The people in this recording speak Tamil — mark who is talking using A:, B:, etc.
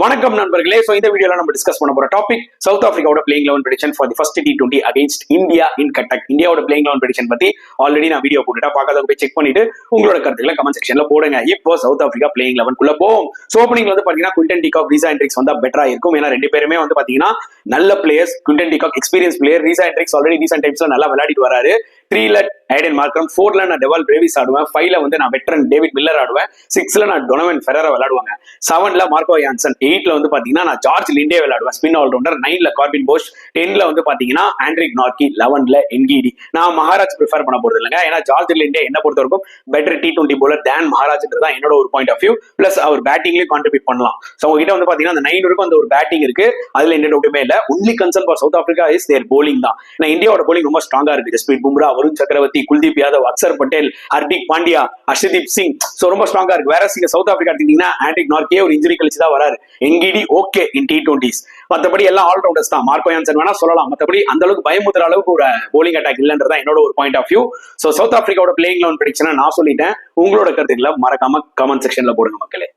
A: வணக்கம் நண்பர்களே. சோ இந்த வீடியோல நம்ம டிஸ்கஸ் பண்ண போற டாபிக் சவுத் ஆப்பிரிக்காவோட playing 11 prediction for the first T20 against India in Qatar. இந்தியாவோட பிளேயிங் 11 prediction பத்தி ஆல்ரெடி நான் வீடியோ போட்டுட்டா, பார்க்காதவங்க போய் செக் பண்ணிட்டு உங்களோட கருத்துக்களை கமெண்ட் செக்ஷன்ல போடுங்க. இப்போ சவுத் ஆப்பிரிக்கா பிளேயிங் 11 குள்ள போவோம். சோ ஓப்பனிங்ல வந்து பாத்தீங்கன்னா குவிண்டன் டிகாக், ரீசா ஹெண்ட்ரிக்ஸ் வந்தா பெட்டரா இருக்கும். ஏன்னா ரெண்டு பேருமே வந்து பாத்தீங்கன்னா நல்ல players. Quinton de Kock experience player, Reeza Hendricks already recent டைம்ஸ்ல நல்லா விளையாடிட்டு வராரு. 3ல ஐடன் மார்க்கம், 4ல நான் டெவால் பிரேவிஸ் ஆடுவேன், 5ல வந்து நான் வெட்டரன் டேவிட் மில்லர் ஆடுவேன், 6ல நான் டொனவன் ஃபெரரா விளையாடுவாங்க, 7ல மார்க்கோ யான்சன், 8ல வந்து பாத்தீங்கன்னா நான் ஜார்ஜ் லிண்டே விளையாடுவேன் ஸ்பின் ஆல்ரவுண்டர், 9ல கார்பின் போஷ், 10ல வந்து பாத்தீங்கன்னா ஆண்ட்ரிக் நார்கி, 11ல என்கிடி. நான் மகாராஜ் ப்ரிஃபர் பண்ண போறது இல்லைங்க. ஏன்னா ஜார்ஜ் லிண்டே என்ன பொறுத்த வரைக்கும் பெட்டர் T20 போலர் தேன் மகாராஜ்ன்றது என்னோட ஒரு பாயிண்ட் ஆஃப் வியூ. பிளஸ் அவர் பேட்டிங்லயும் கான்ட்ரிபியூட் பண்ணலாம். ஸோ உங்ககிட்ட வந்து பாத்தீங்கன்னா அந்த 9 வரைக்கும் அந்த ஒரு பேட்டிங் இருக்கு, அதுல எந்த டவுட்டுமே இல்லை. Only concern for South Africa is their bowling தான். நான் இந்தியாவோட போலிங் ரொம்ப ஸ்ட்ராங்கா இருக்கு. ஜஸ்பிரீத் பும்ரா, வருண் சக்கரவர்த்தி, குல்தீப் யாதவ், அக்சர் பட்டேல், ஹர்திக் பாண்டியா, அர்ஷதீப் சிங், சோ ரொம்ப ஸ்ட்ராங்கா இருக்கு. வேற சிங்க சவுத் ஆப்பிரிக்கா எடுத்தீங்கன்னா ஆண்ட்ரிக் நார்கே ஒரு இன்ஜுரி கழிச்சு தான் வராரு. என்கிடி ஓகே இன் T20s. மற்றபடி எல்லாம் ஆல்ரவுண்டர்ஸ் தான். மார்க்கோ யான்சன் வேணா சொல்லலாம், மற்றபடி அந்த அளவுக்கு பயமுத்துற அளவுக்கு ஒரு போலிங் அட்டாக் இல்லைன்றதா என்னோட ஒரு point of view. So South ஆப்பிரிக்காவோட பிளேயிங் 11 prediction நான் சொல்லிட்டேன். உங்களோட கருத்துக்களை மறக்காம கமெண்ட் செக்ஷன்ல போடுங்க மக்களே.